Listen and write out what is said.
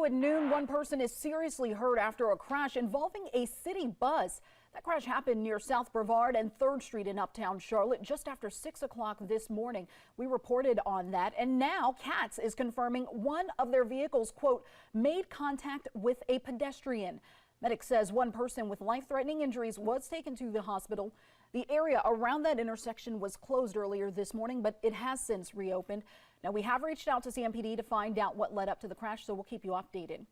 At noon, one person is seriously hurt after a crash involving a city bus. That crash happened near South Brevard and 3rd Street in Uptown Charlotte just after 6 o'clock this morning. We reported on that, and now CATS is confirming one of their vehicles, quote, made contact with a pedestrian. Medics says one person with life-threatening injuries was taken to the hospital. The area around that intersection was closed earlier this morning, but it has since reopened. Now, we have reached out to CMPD to find out what led up to the crash, so we'll keep you updated.